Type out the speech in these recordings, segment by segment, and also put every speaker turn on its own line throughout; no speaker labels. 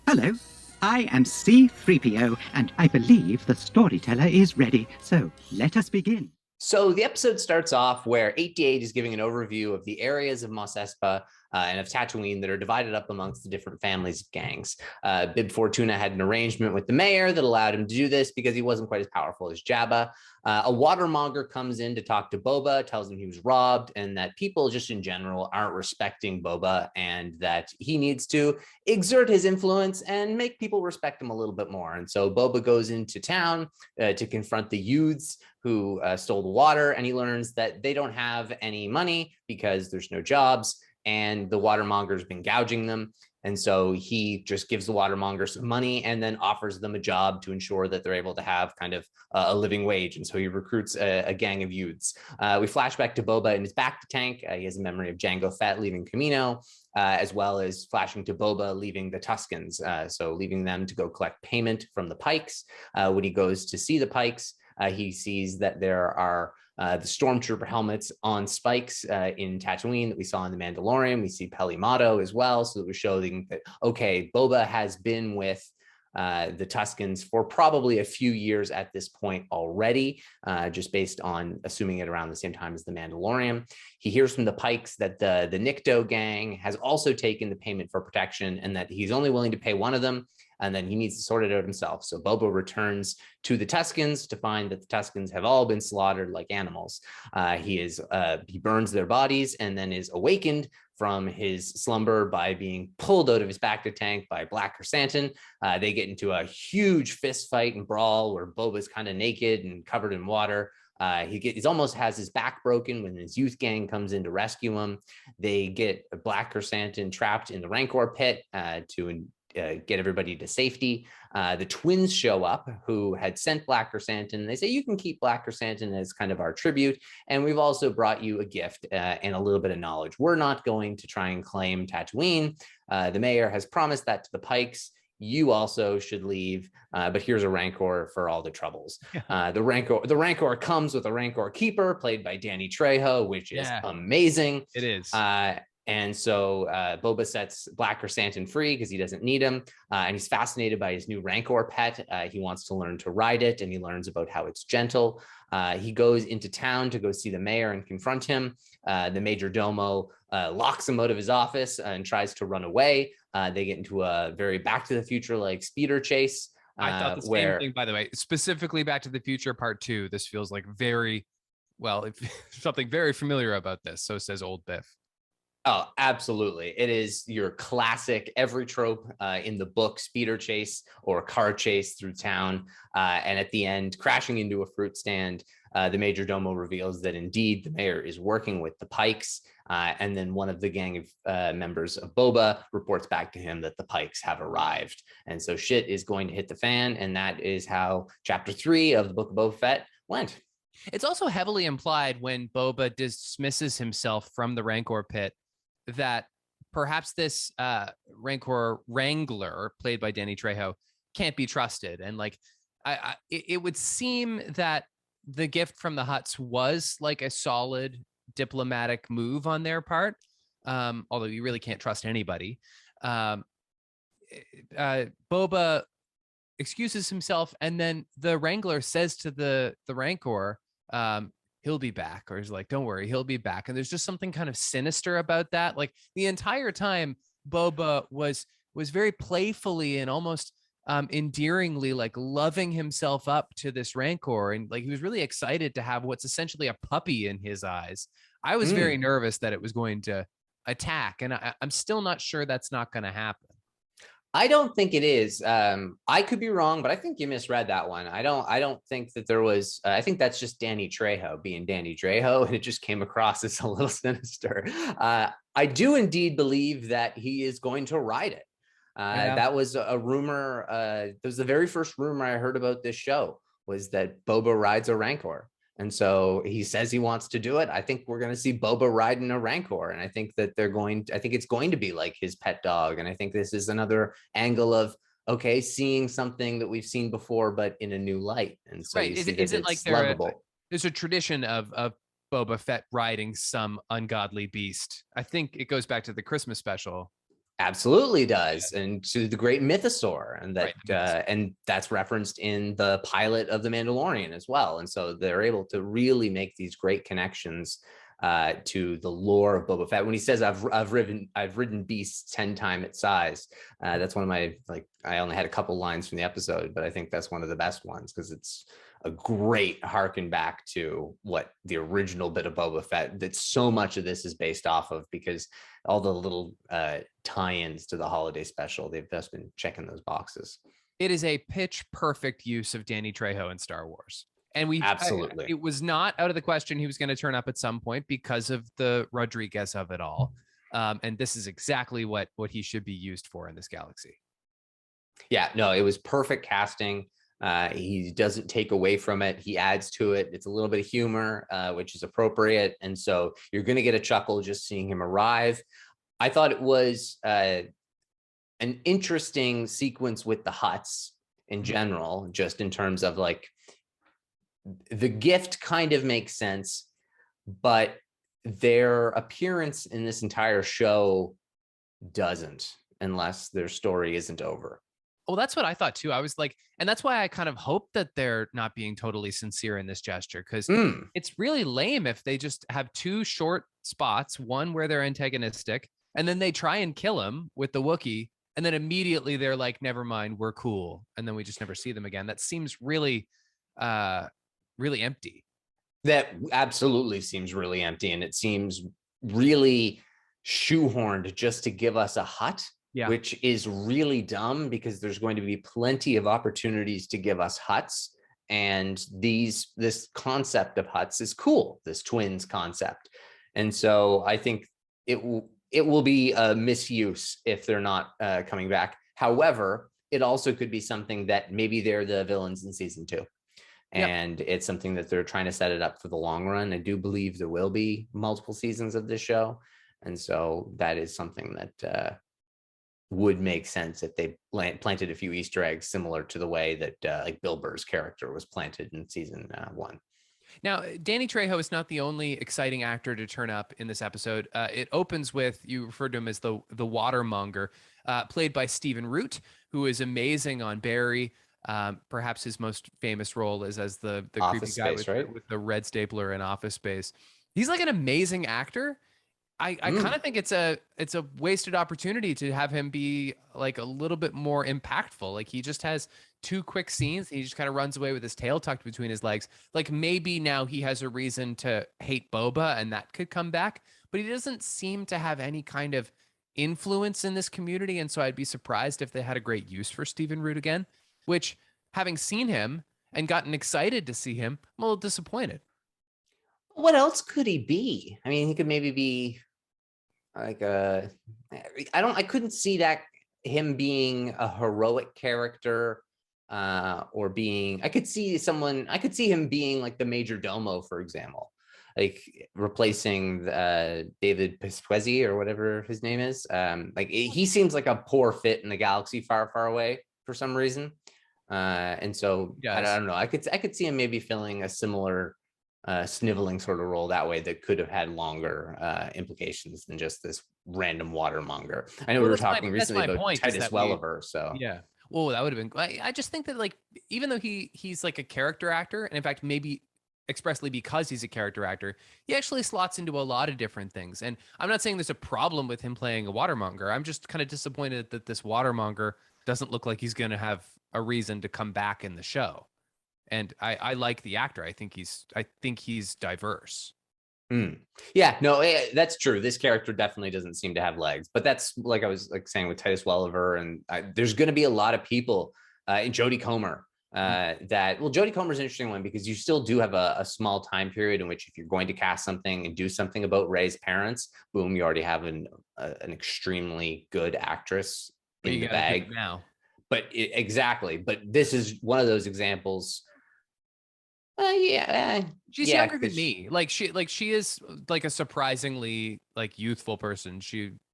Hello, I am C3PO, and I believe the storyteller is ready, so let us begin.
So the episode starts off where 88 is giving an overview of the areas of Mos Espa and of Tatooine that are divided up amongst the different families of gangs. Bib Fortuna had an arrangement with the mayor that allowed him to do this because he wasn't quite as powerful as Jabba. A watermonger comes in to talk to Boba, tells him he was robbed and that people just in general aren't respecting Boba and that he needs to exert his influence and make people respect him a little bit more. And so Boba goes into town to confront the youths who stole the water, and he learns that they don't have any money because there's no jobs and the watermonger's been gouging them. And so he just gives the watermonger some money and then offers them a job to ensure that they're able to have kind of a living wage. And so he recruits a gang of youths. We flash back to Boba in his back to tank. He has a memory of Jango Fett leaving Camino, as well as flashing to Boba leaving the Tuscans. So leaving them to go collect payment from the Pikes. When he goes to see the Pikes, he sees that there are the stormtrooper helmets on spikes in Tatooine that we saw in The Mandalorian. We see Peli Motto as well. So that we're showing that, okay, Boba has been with the Tuscans for probably a few years at this point already, just based on assuming it around the same time as The Mandalorian. He hears from the Pikes that the Nikto gang has also taken the payment for protection and that he's only willing to pay one of them, and then he needs to sort it out himself. So Boba returns to the Tuscans to find that the Tuscans have all been slaughtered like animals. He burns their bodies and then is awakened from his slumber by being pulled out of his back to tank by Black Chrysanthemum. They get into a huge fist fight and brawl where Boba's kind of naked and covered in water. He almost has his back broken when his youth gang comes in to rescue him. They get Black Chrysanthemum trapped in the Rancor pit to get everybody to safety. The twins show up who had sent Black Chrysanthemum. They say, you can keep Black Chrysanthemum as kind of our tribute. And we've also brought you a gift and a little bit of knowledge. We're not going to try and claim Tatooine. The mayor has promised that to the Pikes. You also should leave, but here's a Rancor for all the troubles. The Rancor comes with a Rancor keeper played by Danny Trejo, which is amazing.
It is.
And so Boba sets Black Chrysanthemum free because he doesn't need him. And he's fascinated by his new Rancor pet. He wants to learn to ride it, and he learns about how it's gentle. He goes into town to go see the mayor and confront him. The major domo locks him out of his office and tries to run away. They get into a very Back to the Future like speeder chase.
I thought the same thing, by the way. Specifically Back to the Future Part 2. This feels like something very familiar about this. So says Old Biff.
Oh, absolutely. It is your classic, every trope in the book, speeder chase or car chase through town. And at the end, crashing into a fruit stand, the major domo reveals that indeed the mayor is working with the Pikes. And then one of the gang of members of Boba reports back to him that the Pikes have arrived. And so shit is going to hit the fan. And that is how Chapter 3 of the Book of Boba Fett went.
It's also heavily implied when Boba dismisses himself from the Rancor pit that perhaps this Rancor Wrangler, played by Danny Trejo, can't be trusted. And like, it would seem that the gift from the Hutts was like a solid diplomatic move on their part, although you really can't trust anybody. Boba excuses himself, and then the Wrangler says to the Rancor, he'll be back, or he's like, don't worry, he'll be back. And there's just something kind of sinister about that. Like the entire time Boba was very playfully and almost endearingly like loving himself up to this Rancor, and like he was really excited to have what's essentially a puppy in his eyes. I was very nervous that it was going to attack, and I'm still not sure that's not going to happen.
I don't think it is. I could be wrong, but I think you misread that one. I don't think that there was. I think that's just Danny Trejo being Danny Trejo, and it just came across as a little sinister. I do indeed believe that he is going to ride it. That was a rumor. That was the very first rumor I heard about this show, was that Boba rides a Rancor. And so he says he wants to do it. I think we're going to see Boba riding a Rancor. And I think that I think it's going to be like his pet dog. And I think this is another angle of, okay, seeing something that we've seen before, but in a new light. And so
right. Is it like there's a tradition of Boba Fett riding some ungodly beast? I think it goes back to the Christmas special.
Absolutely does, and to the great mythosaur, and that
Right,
and that's referenced in the pilot of The Mandalorian as well. And so they're able to really make these great connections to the lore of Boba Fett. When he says, I've ridden beasts 10 times its size," that's one of my, like, I only had a couple lines from the episode, but I think that's one of the best ones because it's a great harken back to what the original bit of Boba Fett that so much of this is based off of, because all the little tie-ins to the holiday special, they've just been checking those boxes.
It is a pitch perfect use of Danny Trejo in Star Wars. And
Absolutely.
it was not out of the question he was going to turn up at some point because of the Rodriguez of it all. And this is exactly what he should be used for in this galaxy.
Yeah, no, it was perfect casting. He doesn't take away from it. He adds to it. It's a little bit of humor, which is appropriate. And so you're going to get a chuckle just seeing him arrive. I thought it was an interesting sequence with the Hutts in general, just in terms of like the gift kind of makes sense, but their appearance in this entire show doesn't, unless their story isn't over.
Well, that's what I thought too. I was like, and that's why I kind of hope that they're not being totally sincere in this gesture, because it's really lame if they just have two short spots, one where they're antagonistic, and then they try and kill him with the Wookiee, and then immediately they're like, never mind, we're cool. And then we just never see them again. That seems really, really empty.
That absolutely seems really empty, and it seems really shoehorned just to give us a Hutt. Yeah. Which is really dumb, because there's going to be plenty of opportunities to give us Hutts, and this concept of Hutts is cool, this twins concept. And so I think it will be a misuse if they're not coming back. However, it also could be something that maybe they're the villains in season 2. And it's something that they're trying to set it up for the long run. I do believe there will be multiple seasons of this show. And so that is something that would make sense if they planted a few Easter eggs, similar to the way that like Bill Burr's character was planted in season 1.
Now, Danny Trejo is not the only exciting actor to turn up in this episode. It opens with, you referred to him as the watermonger, played by Stephen Root, who is amazing on Barry. Perhaps his most famous role is as the creepy guy with the red stapler in Office Space. He's like an amazing actor. I kind of think it's a wasted opportunity to have him be like a little bit more impactful. Like, he just has 2 quick scenes. And he just kind of runs away with his tail tucked between his legs. Like, maybe now he has a reason to hate Boba, and that could come back. But he doesn't seem to have any kind of influence in this community. And so I'd be surprised if they had a great use for Stephen Root again, which, having seen him and gotten excited to see him, I'm a little disappointed.
What else could he be? I mean, he could maybe be like I couldn't see that him being a heroic character, or being, I could see him being like the major domo, for example, like replacing David Pasquesi or whatever his name is. Like, he seems like a poor fit in the galaxy far, far away for some reason. And so I don't know. I could see him maybe filling a similar sniveling sort of role that way, that could have had longer implications than just this random watermonger. I know we were talking recently about Titus Welliver. So
yeah. Well, that would have been, I just think that, like, even though he's like a character actor, and in fact, maybe expressly because he's a character actor, he actually slots into a lot of different things. And I'm not saying there's a problem with him playing a watermonger. I'm just kind of disappointed that this watermonger doesn't look like he's going to have a reason to come back in the show. And I like the actor. I think he's diverse.
Yeah, no, that's true. This character definitely doesn't seem to have legs, but that's, like I was like saying with Titus Welliver, and there's going to be a lot of people in Jodie Comer Jodie Comer's an interesting one, because you still do have a small time period in which, if you're going to cast something and do something about Rey's parents, boom, you already have an extremely good actress in the bag
now.
But exactly. But this is one of those examples.
She's younger than me. She is like a surprisingly like youthful person.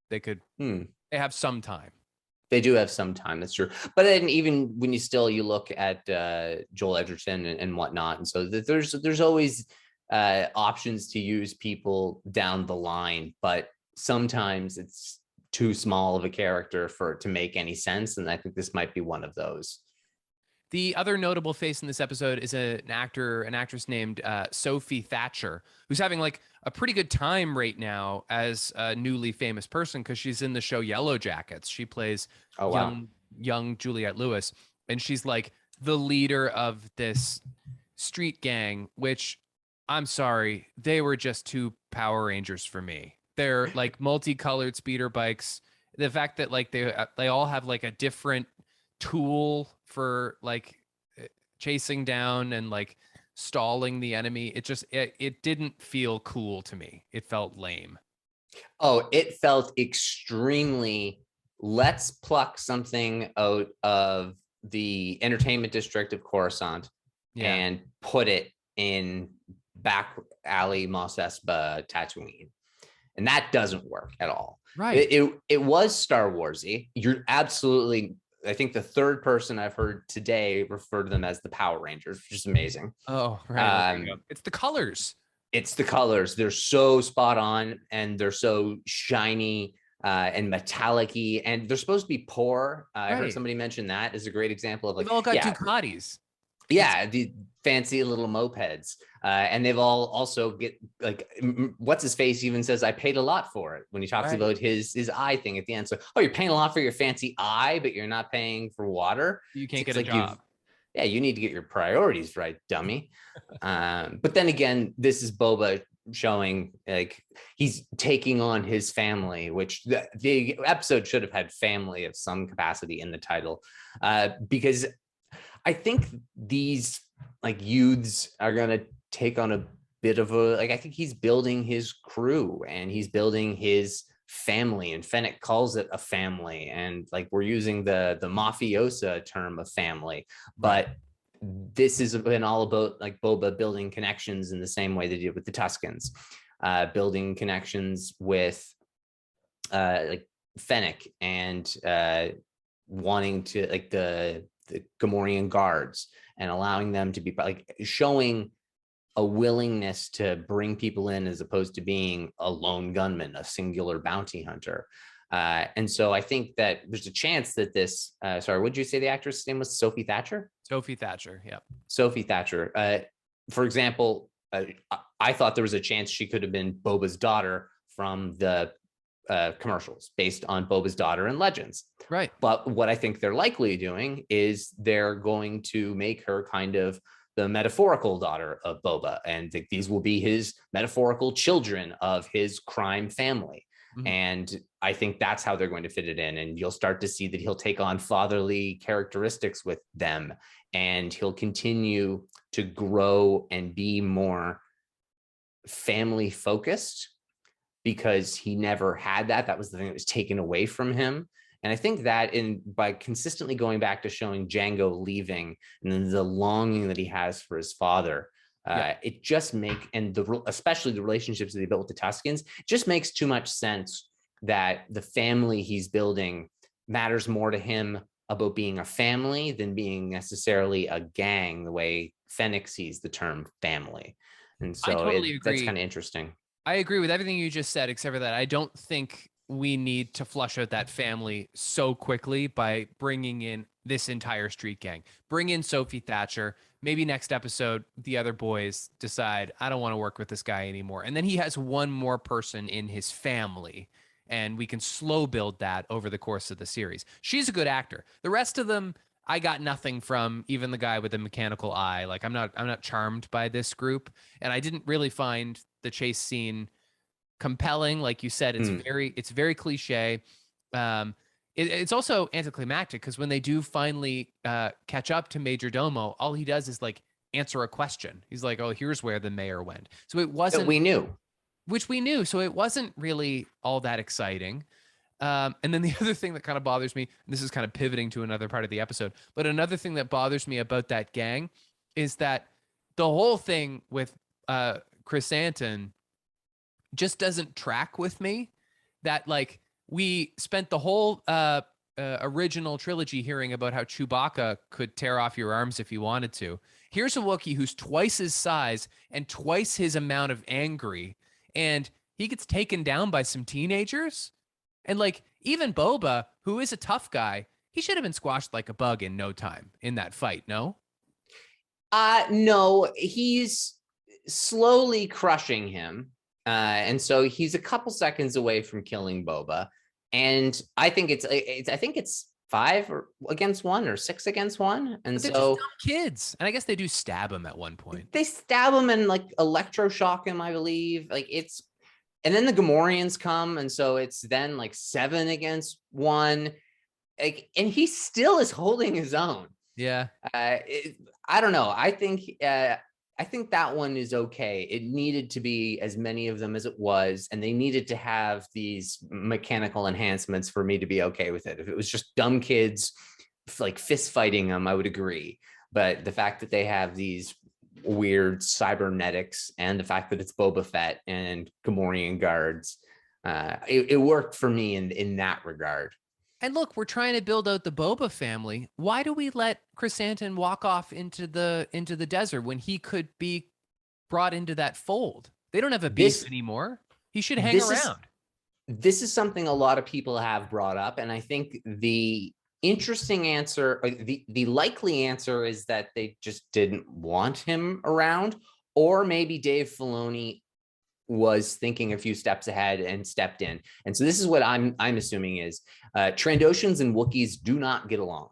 They have some time.
They do have some time. That's true. But then even when you look at Joel Edgerton and whatnot, and so there's always options to use people down the line, but sometimes it's too small of a character for it to make any sense. And I think this might be one of those.
The other notable face in this episode is an actress named Sophie Thatcher, who's having like a pretty good time right now as a newly famous person because she's in the show Yellow Jackets. She plays
Oh, wow.
young Juliette Lewis, and she's like the leader of this street gang, which I'm sorry, they were just two Power Rangers for me. They're like multicolored speeder bikes. The fact that like they all have like a different tool for like chasing down and like stalling the enemy, it didn't feel cool to me. It felt lame.
Oh, it felt extremely, let's pluck something out of the entertainment district of Coruscant and put it in back alley Mos Espa Tatooine. And that doesn't work at all.
Right.
It was Star Warsy. You're absolutely, I think the third person I've heard today refer to them as the Power Rangers, which is amazing.
Oh, right. It's the colors.
It's the colors. They're so spot on and they're so shiny and metallic-y, and they're supposed to be poor. I heard somebody mention that as a great example of like,
they've all got Ducatis.
Yeah, the fancy little mopeds. And they've all also get like, what's his face even says, I paid a lot for it when he talks about his eye thing at the end. So, oh, you're paying a lot for your fancy eye, but you're not paying for water.
You can't get a job.
Yeah, you need to get your priorities right, dummy. But then again, this is Boba showing like he's taking on his family, which the episode should have had family of some capacity in the title, because I think these like youths are gonna take on a bit of a like. I think he's building his crew and he's building his family, and Fennec calls it a family, and like we're using the mafiosa term of family, but this has been all about like Boba building connections in the same way they did with the Tuscans, building connections with like Fennec and wanting to like the Gamorrean guards and allowing them to be like showing a willingness to bring people in as opposed to being a lone gunman, a singular bounty hunter. And so I think that there's a chance that this, sorry, what did you say the actress' name was? Sophie Thatcher?
Sophie Thatcher, yeah.
Sophie Thatcher. For example, I thought there was a chance she could have been Boba's daughter from the commercials based on Boba's daughter in Legends.
Right.
But what I think they're likely doing is they're going to make her kind of the metaphorical daughter of Boba, and these will be his metaphorical children of his crime family. Mm-hmm. And I think that's how they're going to fit it in. And you'll start to see that he'll take on fatherly characteristics with them, and he'll continue to grow and be more family focused because he never had that. That was the thing that was taken away from him. And I think that by consistently going back to showing Django leaving and then the longing that he has for his father, it just especially the relationships that he built with the Tuscans, just makes too much sense that the family he's building matters more to him about being a family than being necessarily a gang, the way Fennec sees the term family. And so that's kind of interesting.
I agree with everything you just said, except for that I don't think we need to flush out that family so quickly by bringing in this entire street gang. Bring in Sophie Thatcher. Maybe next episode, the other boys decide, I don't want to work with this guy anymore. And then he has one more person in his family, and we can slow build that over the course of the series. She's a good actor. The rest of them, I got nothing from, even the guy with the mechanical eye. Like I'm not charmed by this group. And I didn't really find the chase scene compelling. Like you said, it's very cliche. It's also anticlimactic because when they do finally catch up to Major Domo, all he does is like answer a question. He's like, oh, here's where the mayor went. So it wasn't, which we knew. So it wasn't really all that exciting. And then the other thing that kind of bothers me, and this is kind of pivoting to another part of the episode, but another thing that bothers me about that gang is that the whole thing with Chrysanthemum just doesn't track with me. That like we spent the whole original trilogy hearing about how Chewbacca could tear off your arms if he wanted to. Here's a Wookiee who's twice his size and twice his amount of angry, and he gets taken down by some teenagers. And like even Boba, who is a tough guy, he should have been squashed like a bug in no time in that fight. No.
No, he's slowly crushing him. And so he's a couple seconds away from killing Boba. And I think it's 5 against 1 or 6 against 1. And
But they're just
so
dumb kids. And I guess they do stab him at one point.
they stab him and like electroshock him, I believe. And then the Gamorreans come, and so it's then like 7 against 1. And he still is holding his own.
Yeah.
I don't know. I think that one is okay. It needed to be as many of them as it was, and they needed to have these mechanical enhancements for me to be okay with it. If it was just dumb kids like fist fighting them, I would agree. But the fact that they have these weird cybernetics and the fact that it's Boba Fett and Gamorrean guards, it worked for me in that regard.
And look, we're trying to build out the Boba family. Why do we let Chrysanthemum walk off into the desert when he could be brought into that fold? They don't have a beef anymore. He should hang around.
This is something a lot of people have brought up, and I think the interesting answer, or the likely answer, is that they just didn't want him around, or maybe Dave Filoni was thinking a few steps ahead and stepped in. And so this is what I'm assuming is Trandoshans and Wookiees do not get along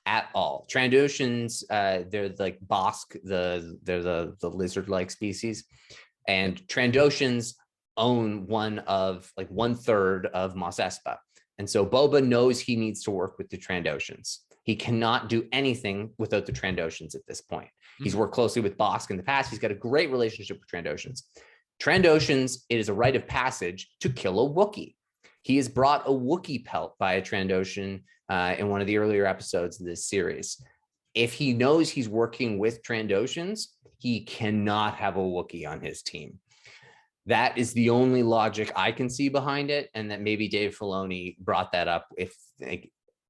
at all. Trandoshans, they're like Bosk, they're the lizard-like species, and Trandoshans own 1/3 of Mos Espa. And so Boba knows he needs to work with the Trandoshans. He cannot do anything without the Trandoshans at this point. He's worked closely with Bosk in the past. He's got a great relationship with Trandoshans. Trandoshans, it is a rite of passage to kill a Wookiee. He has brought a Wookiee pelt by a Trandoshan in one of the earlier episodes of this series. If he knows he's working with Trandoshans, he cannot have a Wookiee on his team. That is the only logic I can see behind it, and that maybe Dave Filoni brought that up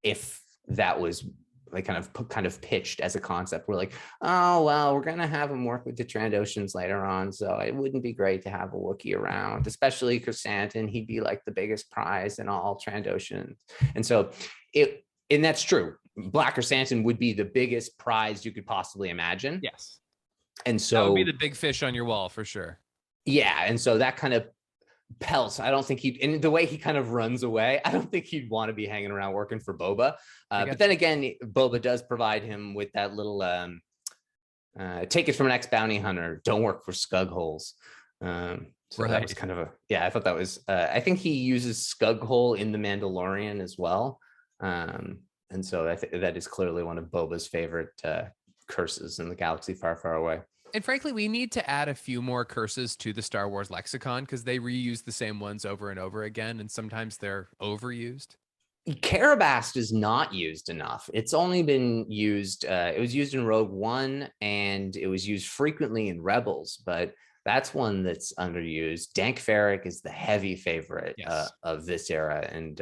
if that was like kind of pitched as a concept. We're like, oh well, we're gonna have him work with the Trandoshans later on, so it wouldn't be great to have a Wookiee around, especially Chrysanthemum. He'd be like the biggest prize in all Trandoshans, and that's true. Black Chrysanthemum would be the biggest prize you could possibly imagine.
Yes,
and so
that would be the big fish on your wall for sure.
Yeah, and so that kind of pelts. I don't think and the way he kind of runs away, I don't think he'd want to be hanging around working for Boba. But then again, Boba does provide him with that little take it from an ex-bounty hunter, don't work for scug holes. So that was kind of I thought that was, I think he uses scug hole in The Mandalorian as well. And so I think that is clearly one of Boba's favorite curses in the galaxy far, far away.
And frankly, we need to add a few more curses to the Star Wars lexicon because they reuse the same ones over and over again, and sometimes they're overused.
Karabast is not used enough. It's only been used, it was used in Rogue One, and it was used frequently in Rebels, but that's one that's underused. Dank Farrik is the heavy favorite of this era, and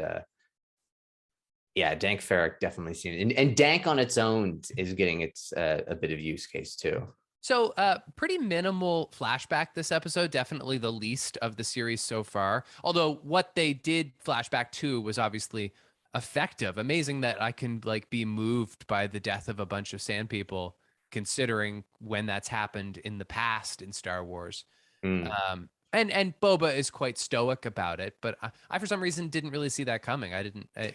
Dank Farrik definitely seen it. And Dank on its own is getting its a bit of use case too.
So pretty minimal flashback this episode, definitely the least of the series so far. Although what they did flashback to was obviously effective. Amazing that I can like be moved by the death of a bunch of sand people, considering when that's happened in the past in Star Wars. And Boba is quite stoic about it, but I for some reason didn't really see that coming.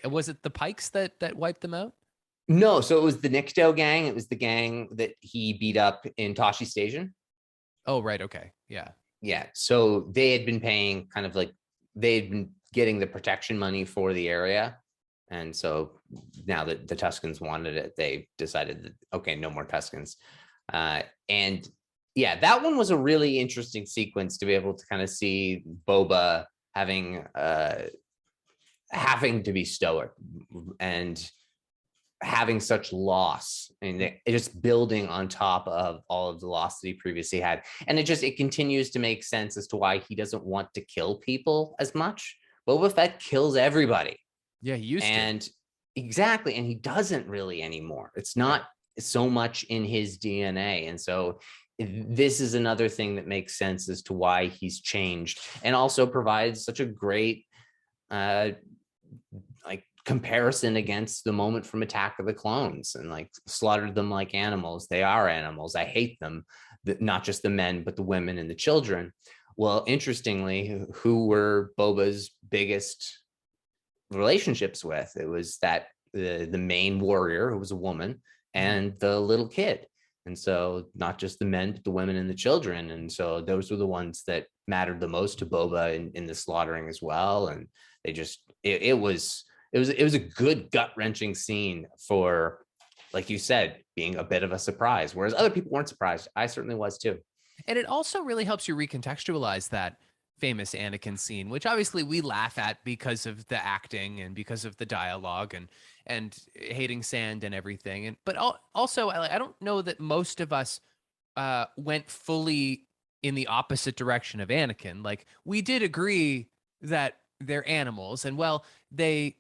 Was it the Pikes that wiped them out?
No, so it was the Nikto gang. It was the gang that he beat up in Tashi Station.
Oh, right. Okay. Yeah.
Yeah. So they had been paying they had been getting the protection money for the area. And so now that the Tuskens wanted it, they decided that, okay, no more Tuskens. And yeah, that one was a really interesting sequence to be able to kind of see Boba having to be stoic and having such loss, and just building on top of all of the loss that he previously had. And it continues to make sense as to why he doesn't want to kill people as much. Boba Fett kills everybody.
Yeah, he used to.
Exactly. And he doesn't really anymore. It's not so much in his DNA. And so this is another thing that makes sense as to why he's changed, and also provides such a great comparison against the moment from Attack of the Clones, and like slaughtered them like animals. They are animals. I hate them. Not just the men, but the women and the children. Well, interestingly, who were Boba's biggest relationships with? It was that the main warrior, who was a woman, and the little kid. And so not just the men, but the women and the children. And so those were the ones that mattered the most to Boba in the slaughtering as well. And they just, it was a good gut-wrenching scene for, like you said, being a bit of a surprise, whereas other people weren't surprised. I certainly was too.
And it also really helps you recontextualize that famous Anakin scene, which obviously we laugh at because of the acting and because of the dialogue and hating sand and everything. And but also, I don't know that most of us went fully in the opposite direction of Anakin. Like, we did agree that they're animals, and well, they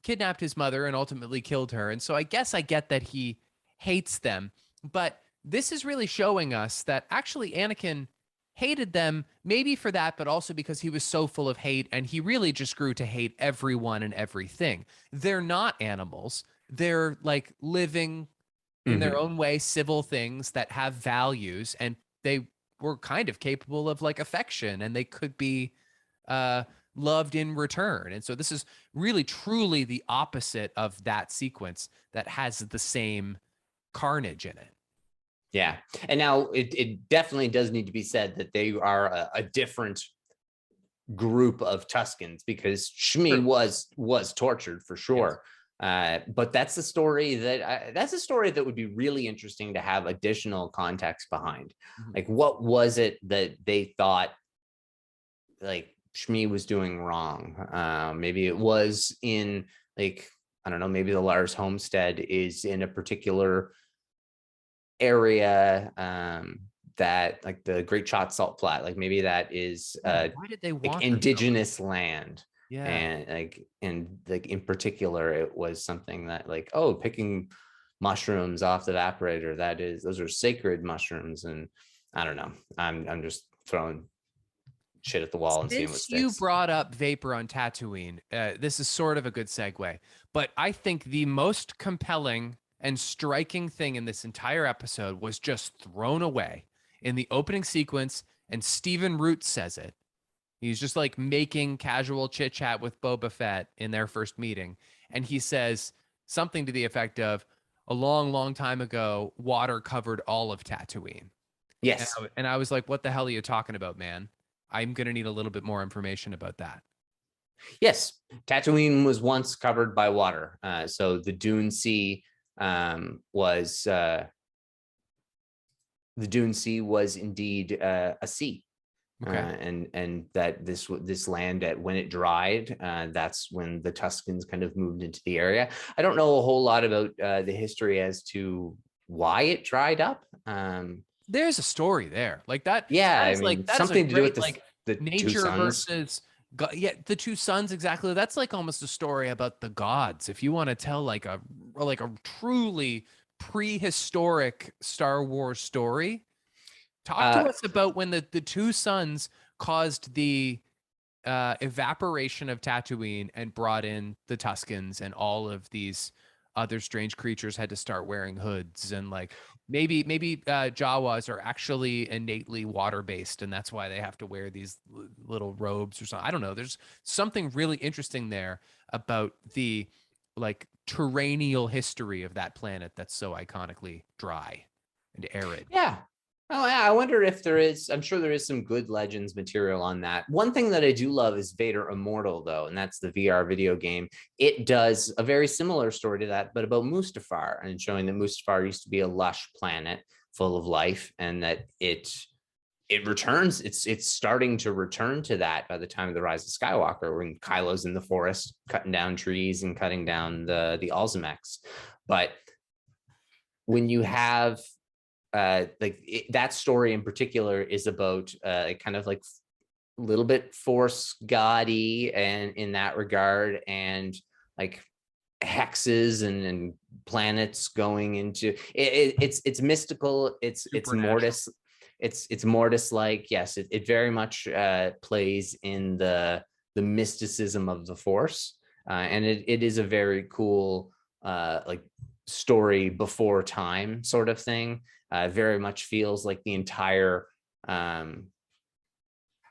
kidnapped his mother and ultimately killed her. And so I guess I get that he hates them, but this is really showing us that actually Anakin hated them, maybe for that, but also because he was so full of hate, and he really just grew to hate everyone and everything. They're not animals. They're like living in their own way, civil things that have values, and they were kind of capable of like affection, and they could be loved in return. And so this is really truly the opposite of that sequence that has the same carnage in it.
Yeah. And now it definitely does need to be said that they are a different group of Tuskens, because Shmi was tortured for sure. Yes. But that's a story that would be really interesting to have additional context behind. Like, what was it that they thought like Shmi was doing wrong? Maybe it was in, like, I don't know, maybe the Lars homestead is in a particular area that, like, the Great Shot Salt Flat, like maybe that is
why did they want
like indigenous land?
Yeah.
And like in particular, it was something that, like, oh, picking mushrooms off the evaporator, those are sacred mushrooms. And I don't know, I'm just throwing shit at the wall and seeing what sticks.
You brought up vapor on Tatooine. This is sort of a good segue, but I think the most compelling and striking thing in this entire episode was just thrown away in the opening sequence, and Stephen Root says it. He's just like making casual chit chat with Boba Fett in their first meeting, and he says something to the effect of, "A long, long time ago, water covered all of Tatooine."
Yes.
And I was like, "What the hell are you talking about, man? I'm going to need a little bit more information about that."
Yes, Tatooine was once covered by water. So the Dune Sea was indeed a sea.
Okay.
And that this land, when it dried, that's when the Tuskens kind of moved into the area. I don't know a whole lot about the history as to why it dried up.
There's a story there, like that.
Yeah,
that
I
is
mean,
like, that
something
is
to do with
like
the
nature
two sons.
versus God. Yeah, the two sons, exactly. That's like almost a story about the gods. If you want to tell like a truly prehistoric Star Wars story, talk to us about when the two sons caused the evaporation of Tatooine and brought in the Tuskens, and all of these other strange creatures had to start wearing hoods, and like maybe Jawas are actually innately water-based, and that's why they have to wear these little robes or something. I don't know. There's something really interesting there about the like terrestrial history of that planet that's so iconically dry and arid.
Yeah. Oh, yeah. I wonder if there is. I'm sure there is some good Legends material on that. One thing that I do love is Vader Immortal, though, and that's the VR video game. It does a very similar story to that, but about Mustafar, and showing that Mustafar used to be a lush planet full of life, and that it returns. It's starting to return to that by the time of the Rise of Skywalker, when Kylo's in the forest cutting down trees and cutting down the Alzameks. But when you have that story in particular is about kind of like a little bit Force God-y, and in that regard, and like hexes and planets going into it's mystical, it's Mortis, it's Mortis like. Yes, it very much plays in the mysticism of the Force, and it is a very cool like story before time sort of thing. Very much feels like the entire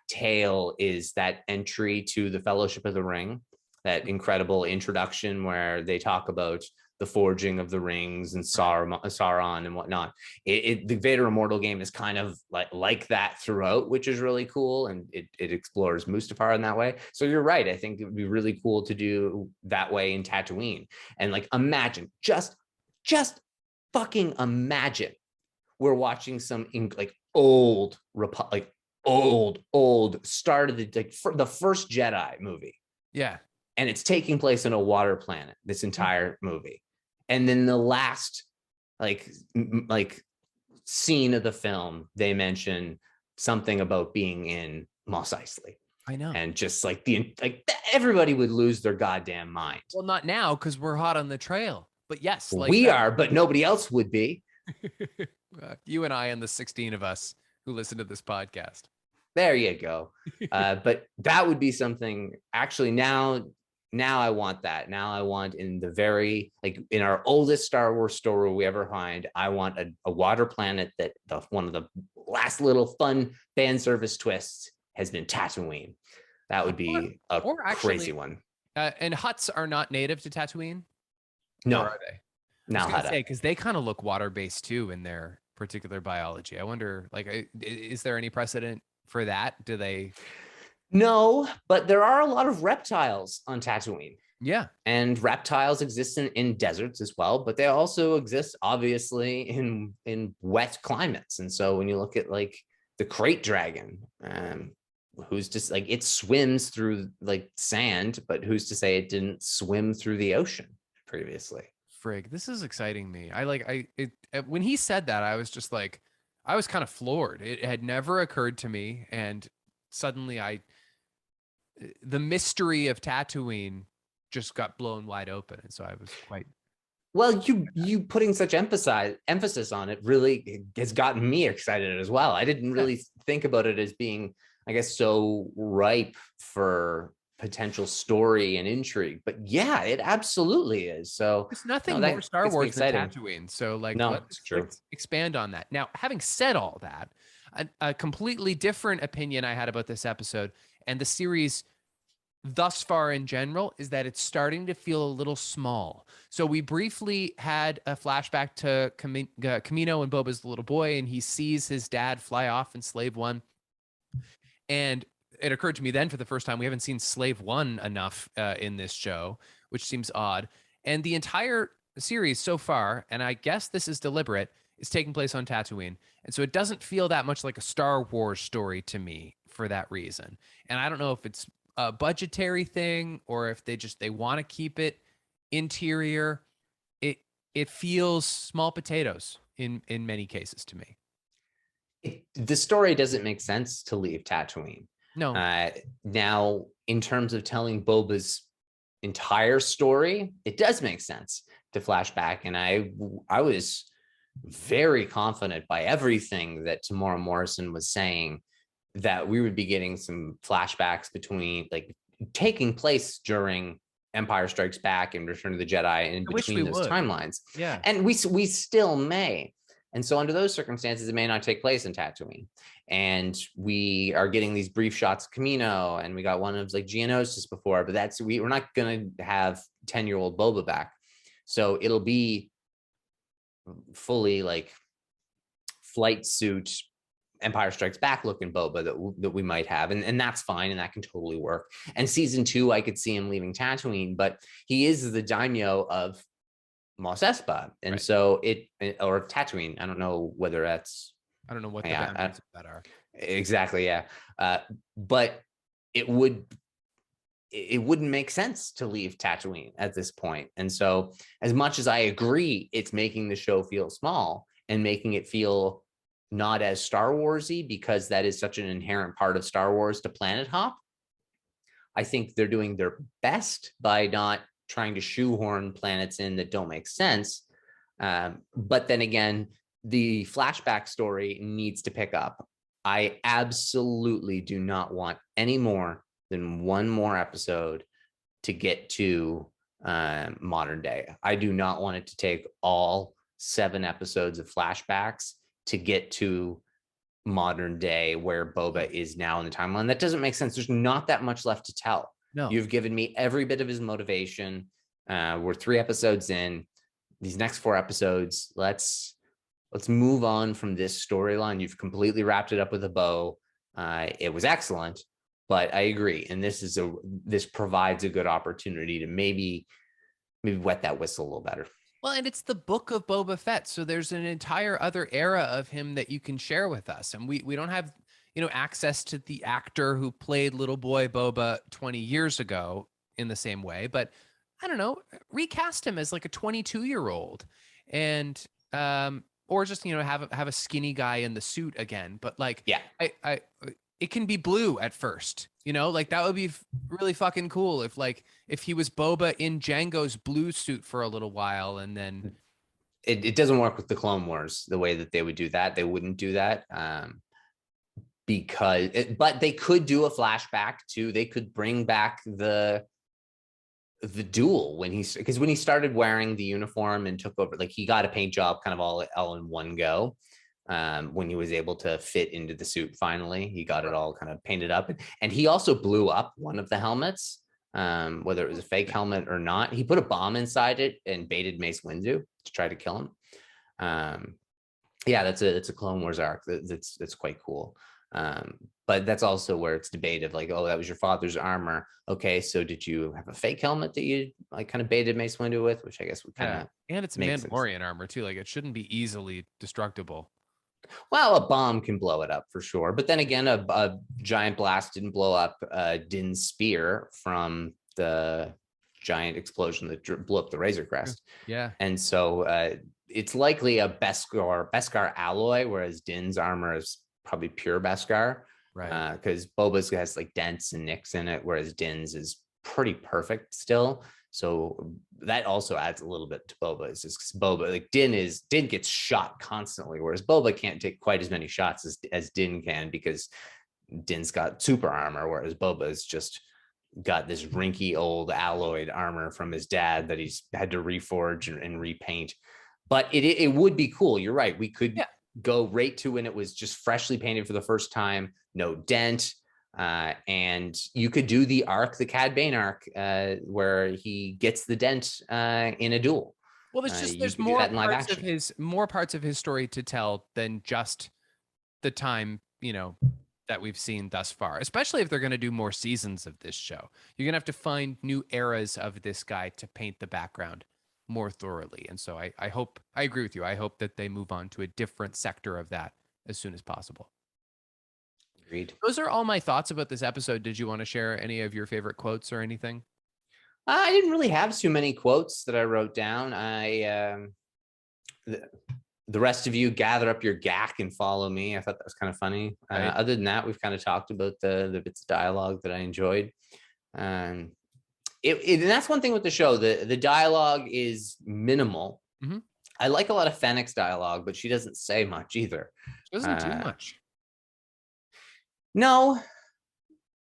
tale is that entry to the Fellowship of the Ring, that incredible introduction where they talk about the forging of the rings and Sauron and whatnot. The Vader Immortal game is kind of like that throughout, which is really cool, and it explores Mustafar in that way. So you're right. I think it would be really cool to do that way in Tatooine. And like, imagine, just fucking imagine we're watching some like old start of the first Jedi movie.
Yeah.
And it's taking place in a water planet, this entire movie. And then the last like scene of the film, they mention something about being in Mos Eisley.
I know.
And just like everybody would lose their goddamn mind.
Well, not now, because we're hot on the trail. But yes, like
we are, but nobody else would be.
You and I and the 16 of us who listen to this podcast.
There you go. But that would be something actually now I want that. Now I want in the very, like in our oldest Star Wars story we ever find, I want a water planet that one of the last little fun fan service twists has been Tatooine. That would be crazy one.
And huts are not native to Tatooine?
No.
Or are they?
Now
because they kind of look water-based too in their particular biology. I wonder, like, is there any precedent for that? Do they?
No, but there are a lot of reptiles on Tatooine.
Yeah.
And reptiles exist in deserts as well, but they also exist obviously in wet climates. And so when you look at like the crate dragon, who's just like, it swims through like sand, but who's to say it didn't swim through the ocean previously?
Frig, this is exciting me. When he said that, I was just like, I was kind of floored. It had never occurred to me. And suddenly the mystery of Tatooine just got blown wide open. And so I was quite.
Well, you putting such emphasis on it really has gotten me excited as well. I didn't really think about it as being, I guess, so ripe for potential story and intrigue, but yeah, it absolutely is. So
it's nothing more Star Wars than Tatooine. So like, let's expand on that. Now, having said all that, a completely different opinion I had about this episode and the series thus far in general is that it's starting to feel a little small. So we briefly had a flashback to Kamino and Boba's the little boy, and he sees his dad fly off in Slave One. And it occurred to me then for the first time, we haven't seen Slave One enough in this show, which seems odd. And the entire series so far, and I guess this is deliberate, is taking place on Tatooine. And so it doesn't feel that much like a Star Wars story to me for that reason. And I don't know if it's a budgetary thing or if they want to keep it interior. It feels small potatoes in many cases to me.
The story doesn't make sense to leave Tatooine.
No.
Now, in terms of telling Boba's entire story, it does make sense to flash back. And I was very confident by everything that Tamora Morrison was saying that we would be getting some flashbacks between, like, taking place during Empire Strikes Back and Return of the Jedi, and in between those timelines.
Yeah.
And we still may. And so under those circumstances, it may not take place in Tatooine. And we are getting these brief shots of Kamino, and we got one of like Geonosis before, but we're not going to have 10-year-old Boba back. So it'll be fully like flight suit Empire Strikes Back looking Boba that we might have. And that's fine. And that can totally work. And season 2, I could see him leaving Tatooine, but he is the daimyo of Mos Espa. And right. So or Tatooine. I don't know whether that's,
I don't know what the boundaries of that are.
Exactly. Yeah. But it wouldn't make sense to leave Tatooine at this point. And so as much as I agree, it's making the show feel small and making it feel not as Star Warsy, because that is such an inherent part of Star Wars to planet hop. I think they're doing their best by not trying to shoehorn planets in that don't make sense. But then again, the flashback story needs to pick up. I absolutely do not want any more than one more episode to get to modern day. I do not want it to take all 7 episodes of flashbacks to get to modern day where Boba is now in the timeline. That doesn't make sense. There's not that much left to tell.
No.
You've given me every bit of his motivation. We're 3 episodes in. These next 4 episodes, let's move on from this storyline. You've completely wrapped it up with a bow. It was excellent, but I agree. And this provides a good opportunity to maybe wet that whistle a little better.
Well, and it's the book of Boba Fett, so there's an entire other era of him that you can share with us, and we don't have access to the actor who played little boy Boba 20 years ago in the same way. But I don't know, recast him as like a 22-year-old, and or just have a skinny guy in the suit again. But like,
yeah,
I it can be blue at first, like that would be really fucking cool if he was Boba in Jango's blue suit for a little while, and then
it doesn't work with the Clone Wars the way that they would do that. They wouldn't do that but they could do a flashback too. They could bring back the duel because when he started wearing the uniform and took over, like he got a paint job kind of all in one go. When he was able to fit into the suit, finally, he got it all kind of painted up. And he also blew up one of the helmets, whether it was a fake helmet or not. He put a bomb inside it and baited Mace Windu to try to kill him. Yeah, it's a Clone Wars arc. That's quite cool. But that's also where it's debated, like, oh, that was your father's armor. Okay, so did you have a fake helmet that you like kind of baited Mace Windu with? Which I guess would kind of
and it's Mandalorian armor too. Like it shouldn't be easily destructible.
Well, a bomb can blow it up for sure. But then again, a giant blast didn't blow up Din's spear from the giant explosion that blew up the Razor Crest.
Yeah.
And so it's likely a Beskar alloy, whereas Din's armor is probably pure Beskar.
Right.
Because Boba's has like dents and nicks in it, whereas Din's is pretty perfect still. So that also adds a little bit to Boba. It's just Boba, like Din gets shot constantly, whereas Boba can't take quite as many shots as Din can because Din's got super armor, whereas Boba's just got this rinky old alloyed armor from his dad that he's had to reforge and repaint. But it would be cool. You're right. We could go right to when it was just freshly painted for the first time, no dent. And you could do the Cad Bane arc, where he gets the dent in a duel.
Well, there's more parts of his story to tell than just the time that we've seen thus far. Especially if they're going to do more seasons of this show, you're going to have to find new eras of this guy to paint the background more thoroughly. And so I agree with you. I hope that they move on to a different sector of that as soon as possible.
Agreed.
Those are all my thoughts about this episode. Did you want to share any of your favorite quotes or anything?
I didn't really have too many quotes that I wrote down. The rest of you gather up your gack and follow me. I thought that was kind of funny. Right. Other than that, we've kind of talked about the bits of dialogue that I enjoyed. And that's one thing with the show. The dialogue is minimal.
Mm-hmm.
I like a lot of Fennec's dialogue, but she doesn't say much either.
She doesn't do much.
No,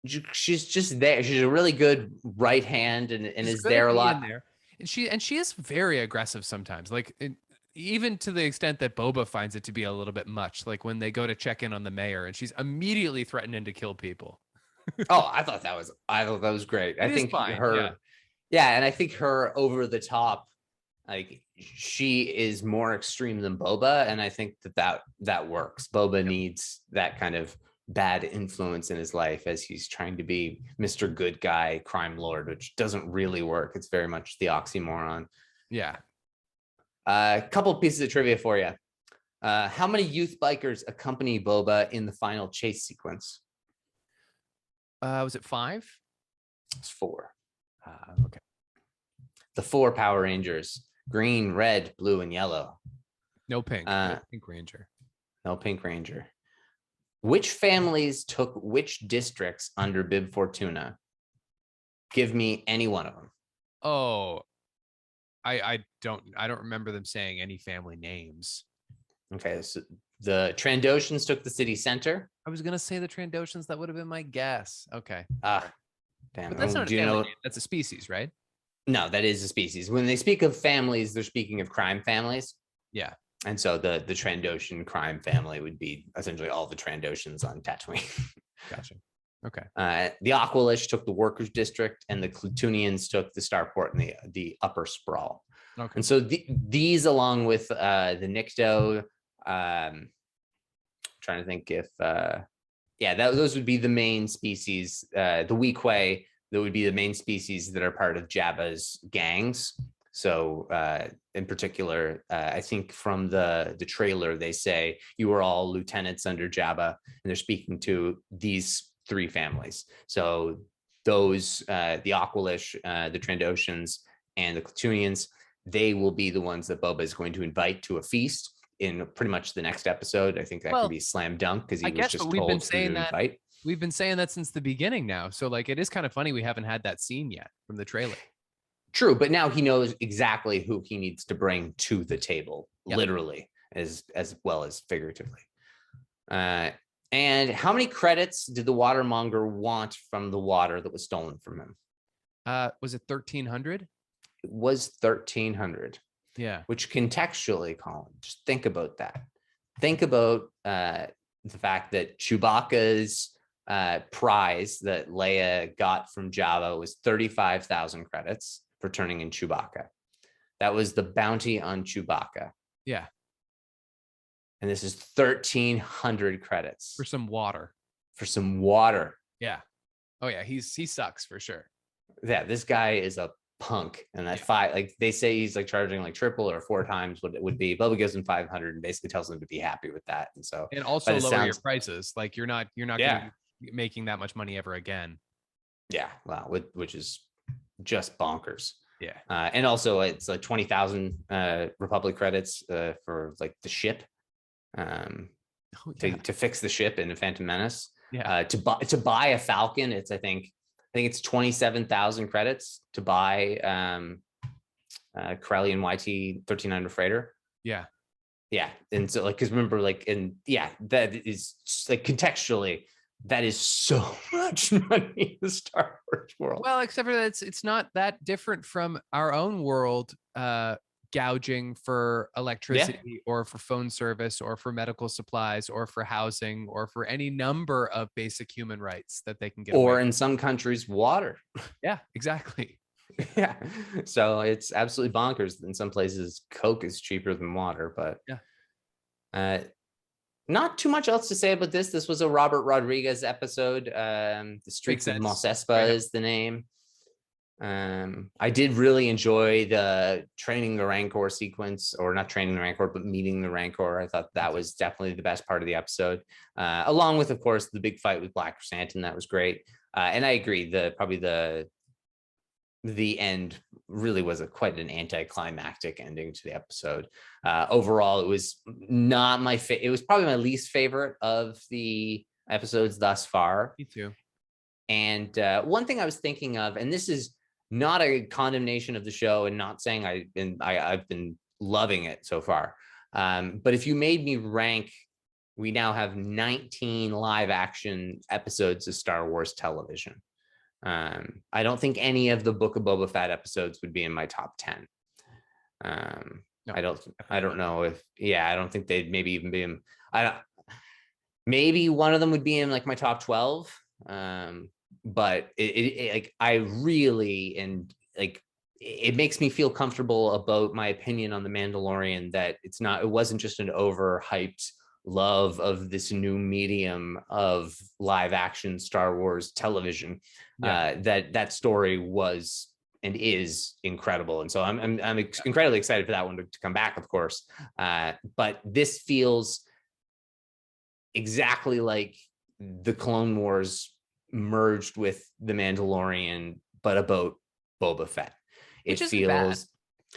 she's just there. She's a really good right hand and is there a lot.
There. And she is very aggressive sometimes. Like even to the extent that Boba finds it to be a little bit much. Like when they go to check in on the mayor and she's immediately threatening to kill people.
Oh, I thought that was great. I think her, and I think her over the top, like she is more extreme than Boba, and I think that works. Boba needs that kind of bad influence in his life as he's trying to be Mr. Good Guy, crime lord, which doesn't really work. It's very much the oxymoron.
Yeah.
A couple pieces of trivia for you. How many youth bikers accompany Boba in the final chase sequence?
Was it 5?
It's 4.
Okay.
The 4 Power Rangers: green, red, blue, and yellow.
No pink. No pink ranger.
No pink ranger. Which families took which districts under Bib Fortuna? Give me any one of them.
Oh, I don't remember them saying any family names.
Okay, so the Trandoshans took the city center.
I was gonna say the Trandoshans. That would have been my guess. Okay.
Damn.
But that's not a
Do you
family
know?
name. That's a species, right?
No, that is a species. When they speak of families, they're speaking of crime families.
Yeah.
And so the Trandoshan crime family would be essentially all the Trandoshans on Tatooine.
Gotcha. Okay.
The Aqualish took the Workers District, and the Clutunians took the Starport and the Upper Sprawl.
Okay.
And so these, along with the Nikto, trying to think if, those would be the main species. The Weequay, that would be the main species that are part of Jabba's gangs. So in particular, I think from the trailer, they say you are all lieutenants under Jabba, and they're speaking to these 3 families. So those, the Aqualish, the Trandoshans, and the Clutunians, they will be the ones that Boba is going to invite to a feast in pretty much the next episode. I think that could be slam dunk, because he was just told who to invite.
We've been saying that since the beginning now. So like, it is kind of funny we haven't had that scene yet from the trailer.
True, but now he knows exactly who he needs to bring to the table, literally, as well as figuratively. And how many credits did the watermonger want from the water that was stolen from him?
Was it 1,300?
It was 1,300.
Yeah.
Which contextually, Colin, just think about that. Think about the fact that Chewbacca's prize that Leia got from Jabba was 35,000 credits for turning in Chewbacca. That was the bounty on Chewbacca.
Yeah.
And this is 1,300 credits
For some water.
For some water.
Yeah. Oh yeah, he sucks for sure.
Yeah, this guy is a punk. And that like they say he's like charging like triple or 4 times what it would be. Bubba gives him 500 and basically tells them to be happy with that. And so,
and also lower your prices. Like you're not going to be making that much money ever again.
Yeah. Wow. Which is just bonkers.
Yeah.
And also it's like 20,000 Republic credits for like the ship, to fix the ship in a Phantom Menace.
Yeah.
To buy a Falcon, it's I think it's 27,000 credits to buy Corellian YT 1300 freighter.
Yeah.
Yeah. And so like, because remember, like, that is like contextually, that is so much money in the Star Wars world.
Well, except for that it's not that different from our own world, gouging for electricity or for phone service or for medical supplies or for housing or for any number of basic human rights that they can get.
Or in some countries, water.
Yeah, exactly.
Yeah. So it's absolutely bonkers. In some places, Coke is cheaper than water, but not too much else to say about this. This was a Robert Rodriguez episode. The Streets of Mos Espa is the name. I did really enjoy the training the Rancor sequence, or not training the Rancor, but meeting the Rancor. I thought that was definitely the best part of the episode, along with, of course, the big fight with Black Chrysanthemum. That was great. And I agree, the end really was quite an anticlimactic ending to the episode. Overall, it was not my it was probably my least favorite of the episodes thus far.
Me too.
And one thing I was thinking of, and this is not a condemnation of the show and not saying I've been loving it so far. But if you made me rank, we now have 19 live action episodes of Star Wars television. I don't think any of the Book of Boba Fett episodes would be in my top 10. No, I don't know if, I don't think they'd maybe even be in, maybe one of them would be in like my top 12. But it like, I really, and like, it makes me feel comfortable about my opinion on The Mandalorian, that it wasn't just an overhyped love of this new medium of live action Star Wars television. That story was and is incredible, and so I'm incredibly excited for that one to come back, of course. But this feels exactly like the Clone Wars merged with The Mandalorian, but about Boba Fett. It feels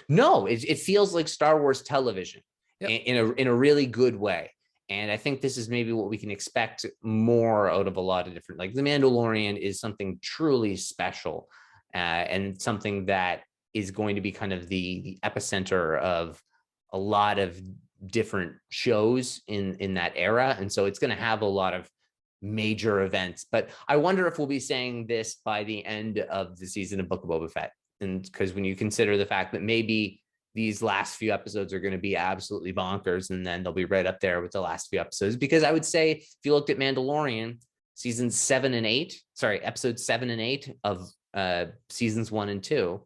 it feels like Star Wars television in a really good way. And I think this is maybe what we can expect more out of a lot of different, like The Mandalorian is something truly special, and something that is going to be kind of the epicenter of a lot of different shows in that era. And so it's going to have a lot of major events. But I wonder if we'll be saying this by the end of the season of Book of Boba Fett. And because when you consider the fact that maybe these last few episodes are going to be absolutely bonkers, and then they'll be right up there with the last few episodes. Because I would say if you looked at Mandalorian, episodes 7 and 8 of seasons 1 and 2,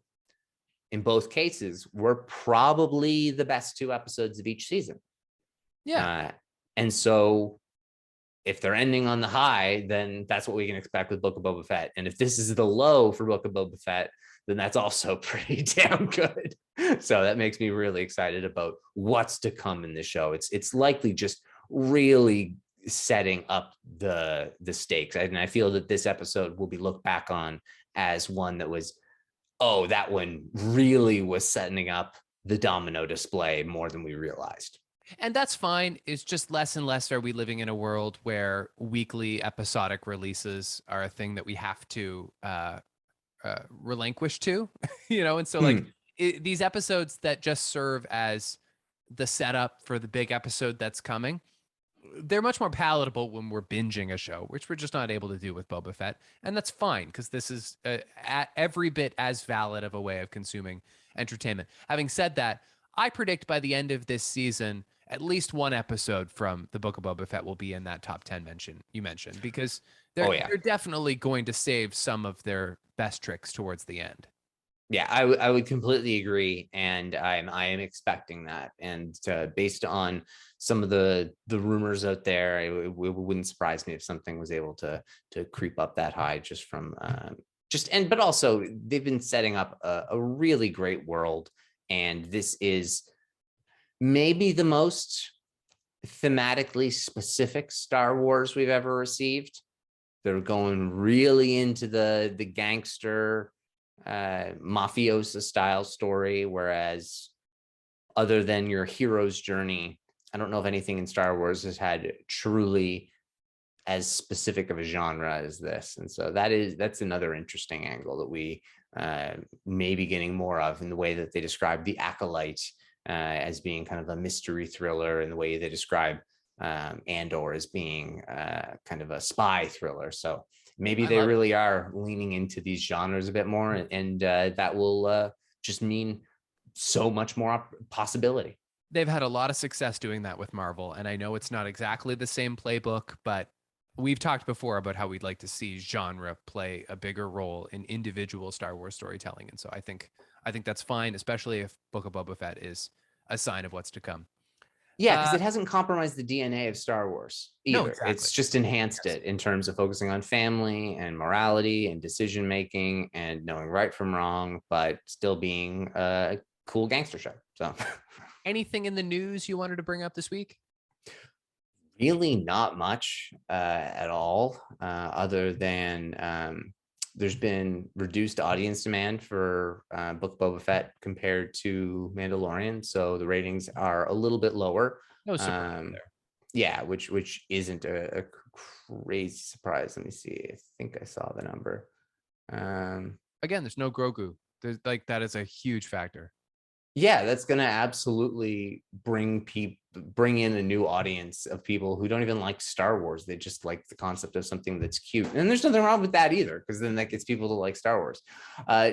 in both cases, were probably the best 2 episodes of each season.
Yeah.
And so if they're ending on the high, then that's what we can expect with Book of Boba Fett. And if this is the low for Book of Boba Fett, then that's also pretty damn good. So that makes me really excited about what's to come in the show. It's likely just really setting up the stakes. And I feel that this episode will be looked back on as one that was, oh, that one really was setting up the domino display more than we realized.
And that's fine. It's just less and less are we living in a world where weekly episodic releases are a thing that we have to relinquish to, and so like these episodes that just serve as the setup for the big episode that's coming, they're much more palatable when we're binging a show, which we're just not able to do with Boba Fett. And that's fine, because this is every bit as valid of a way of consuming entertainment. Having said that, I predict by the end of this season, at least one episode from the Book of Boba Fett will be in that top 10 mention you mentioned, because they're definitely going to save some of their best tricks towards the end.
Yeah, I would completely agree, and I am expecting that. And based on some of the rumors out there, it wouldn't surprise me if something was able to creep up that high just from but also they've been setting up a really great world, and this is maybe the most thematically specific Star Wars we've ever received. They're going really into the gangster mafiosa style story, whereas other than your hero's journey, I don't know if anything in Star Wars has had truly as specific of a genre as this. And so that's another interesting angle that we may be getting more of, in the way that they describe the Acolyte as being kind of a mystery thriller, and the way they describe Andor as being kind of a spy thriller. So maybe they really are leaning into these genres a bit more, and that will just mean so much more possibility.
They've had a lot of success doing that with Marvel, and I know it's not exactly the same playbook, but we've talked before about how we'd like to see genre play a bigger role in individual Star Wars storytelling. And so I think that's fine, especially if Book of Boba Fett is a sign of what's to come.
Yeah, because it hasn't compromised the DNA of Star Wars either.
No, exactly.
It's just enhanced it in terms of focusing on family and morality and decision making and knowing right from wrong, but still being a cool gangster show. So
anything in the news you wanted to bring up this week?
Really not much at all, other than there's been reduced audience demand for Book of Boba Fett compared to Mandalorian, so the ratings are a little bit lower.
No surprise there.
Yeah, which isn't a crazy surprise. Let me see. I think I saw the number.
Again, there's no Grogu. There's that is a huge factor.
Yeah, that's going to absolutely bring in a new audience of people who don't even like Star Wars. They just like the concept of something that's cute. And there's nothing wrong with that either, because then that gets people to like Star Wars.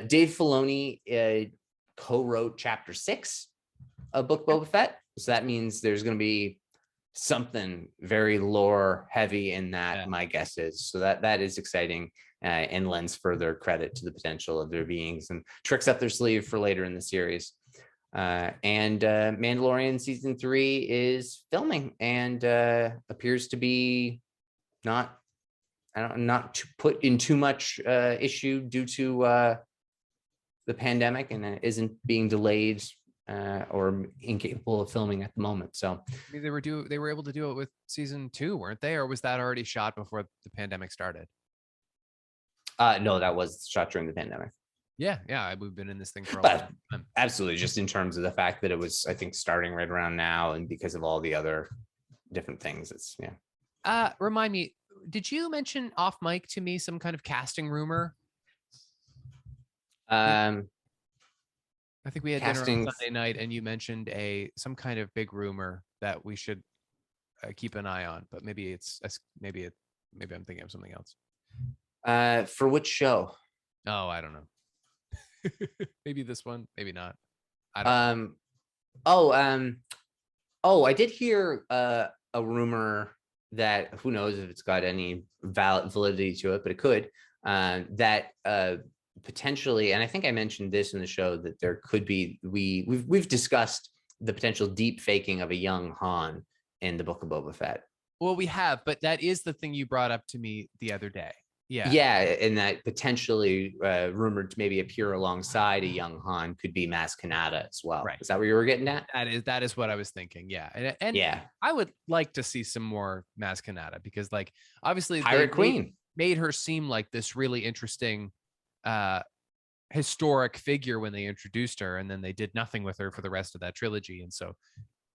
Dave Filoni co-wrote Chapter 6 of Book Boba Fett. So that means there's going to be something very lore heavy in that, my guess is. So that is exciting, and lends further credit to the potential of there being some tricks up their sleeve for later in the series. And Mandalorian season 3 is filming, and appears to be not put in too much issue due to the pandemic, and isn't being delayed or incapable of filming at the moment. So
I mean, they were able to do it with season 2, weren't they? Or was that already shot before the pandemic started?
No, that was shot during the pandemic.
Yeah, we've been in this thing for a long time.
Absolutely, just in terms of the fact that it was, I think, starting right around now, and because of all the other different things, it's
Remind me, did you mention off mic to me some kind of casting rumor? I think we had dinner on Sunday night, and you mentioned some kind of big rumor that we should keep an eye on, but maybe it's maybe I'm thinking of something else.
For which show?
Oh, I don't know. Maybe this one, maybe not. I don't know.
I did hear a rumor that, who knows if it's got any validity to it, but it could, that potentially, and I think I mentioned this in the show, that there could be, we've discussed the potential deep faking of a young Han in the Book of Boba Fett.
Well, we have, but that is the thing you brought up to me the other day. Yeah.
Yeah, and that potentially rumored to maybe appear alongside a young Han could be Maz Kanata as well.
Right.
Is that what you were getting at?
That is what I was thinking. Yeah. And
yeah,
I would like to see some more Maz Kanata, because like obviously
Pirate Queen
made her seem like this really interesting historic figure when they introduced her, and then they did nothing with her for the rest of that trilogy. And so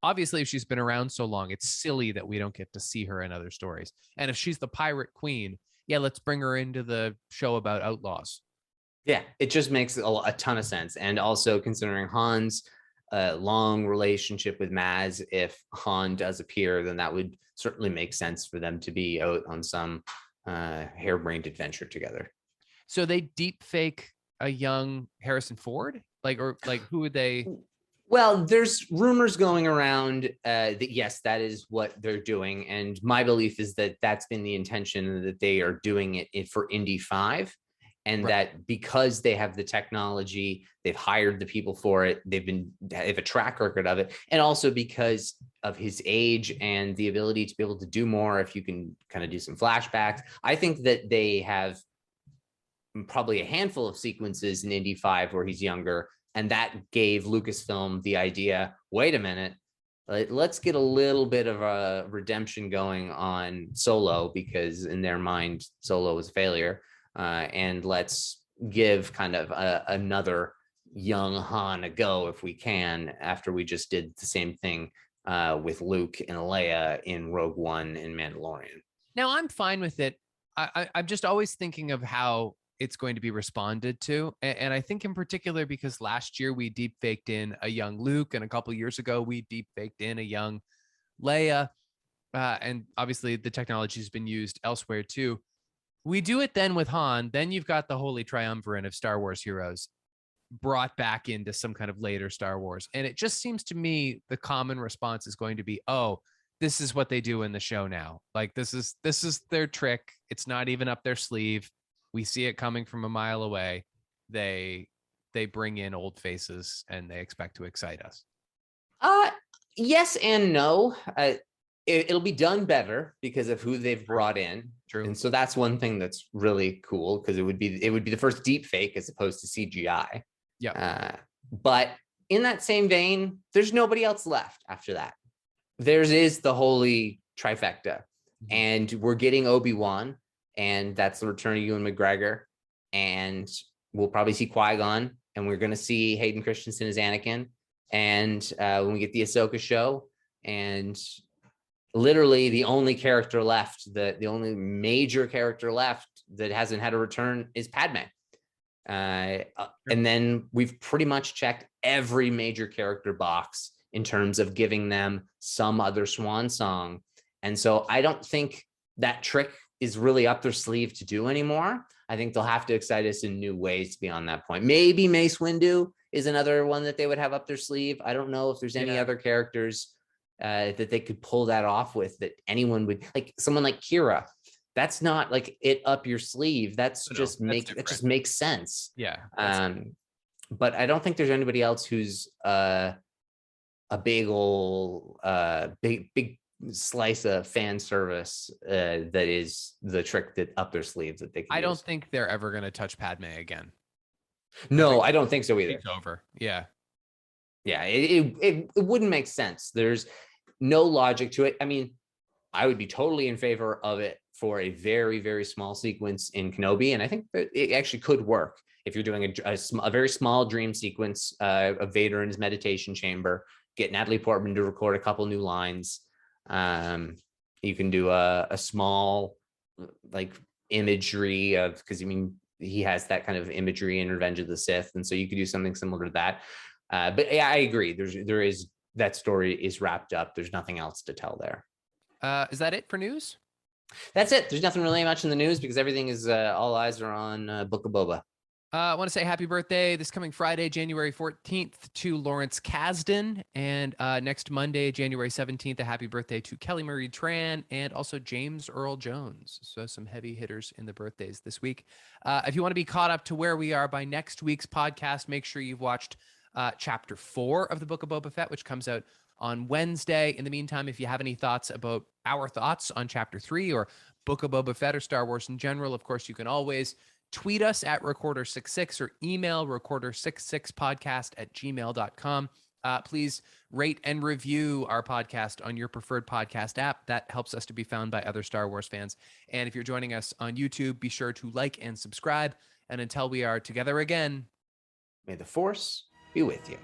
obviously if she's been around so long, it's silly that we don't get to see her in other stories. And if she's the Pirate Queen, yeah, let's bring her into the show about outlaws.
Yeah, it just makes a ton of sense. And also considering Han's long relationship with Maz, if Han does appear, then that would certainly make sense for them to be out on some harebrained adventure together.
So they deep fake a young Harrison Ford? Or who would they?
Well, there's rumors going around that yes, that is what they're doing. And my belief is that that's been the intention, that they are doing it for Indy 5. And that because they have the technology, they've hired the people for it, they have a track record of it. And also because of his age and the ability to be able to do more, if you can kind of do some flashbacks. I think that they have probably a handful of sequences in Indy 5 where he's younger. And that gave Lucasfilm the idea, wait a minute, let's get a little bit of a redemption going on Solo, because in their mind, Solo was a failure. And let's give kind of another young Han a go if we can, after we just did the same thing with Luke and Leia in Rogue One and Mandalorian.
Now, I'm fine with it. I'm just always thinking of how it's going to be responded to. And I think in particular, because last year we deep faked in a young Luke, and a couple of years ago we deep faked in a young Leia. And obviously the technology has been used elsewhere too. We do it then with Han, then you've got the holy triumvirate of Star Wars heroes brought back into some kind of later Star Wars. And it just seems to me the common response is going to be, oh, this is what they do in the show now. Like this is their trick. It's not even up their sleeve. We see it coming from a mile away. They bring in old faces and they expect to excite us.
Yes and no. It'll be done better because of who they've brought in.
True.
And so that's one thing that's really cool, because it would be the first deep fake as opposed to CGI.
Yeah.
But in that same vein, there's nobody else left after that. Theirs is the holy trifecta. And we're getting Obi-Wan, and that's the return of Ewan McGregor. And we'll probably see Qui-Gon, and we're going to see Hayden Christensen as Anakin. And when we get the Ahsoka show, and literally the only character left, the only major character left that hasn't had a return is Padme. And then we've pretty much checked every major character box in terms of giving them some other swan song. And so I don't think that trick is really up their sleeve to do anymore. I think they'll have to excite us in new ways beyond that point. Maybe Mace Windu is another one that they would have up their sleeve. I don't know if there's any other characters that they could pull that off with, that anyone would, like someone like Kira. That's not like it up your sleeve. That just makes sense.
Yeah.
But I don't think there's anybody else who's a big old big slice of fan service that is the trick that up their sleeves that they can
don't think they're ever going to touch Padme again.
No, I don't think so either.
It's over. Yeah.
Yeah, it wouldn't make sense. There's no logic to it. I mean, I would be totally in favor of it for a very, very small sequence in Kenobi. And I think that it actually could work if you're doing a very small dream sequence of Vader in his meditation chamber, get Natalie Portman to record a couple new lines. You can do a small like imagery of, because I mean, he has that kind of imagery in Revenge of the Sith. And so you could do something similar to that. But yeah, I agree. There is that story is wrapped up. There's nothing else to tell there.
Is that it for news?
That's it. There's nothing really much in the news because everything is all eyes are on Book of Boba.
I want to say happy birthday this coming Friday, January 14th, to Lawrence Kasdan. And next Monday, January 17th, a happy birthday to Kelly Marie Tran and also James Earl Jones. So some heavy hitters in the birthdays this week. If you want to be caught up to where we are by next week's podcast, make sure you've watched Chapter 4 of the Book of Boba Fett, which comes out on Wednesday. In the meantime, if you have any thoughts about our thoughts on Chapter 3 or Book of Boba Fett or Star Wars in general, of course, you can always tweet us at recorder66 or email recorder66podcast@gmail.com. Please rate and review our podcast on your preferred podcast app. That helps us to be found by other Star Wars fans. And if you're joining us on YouTube, be sure to like and subscribe. And until we are together again,
may the Force be with you.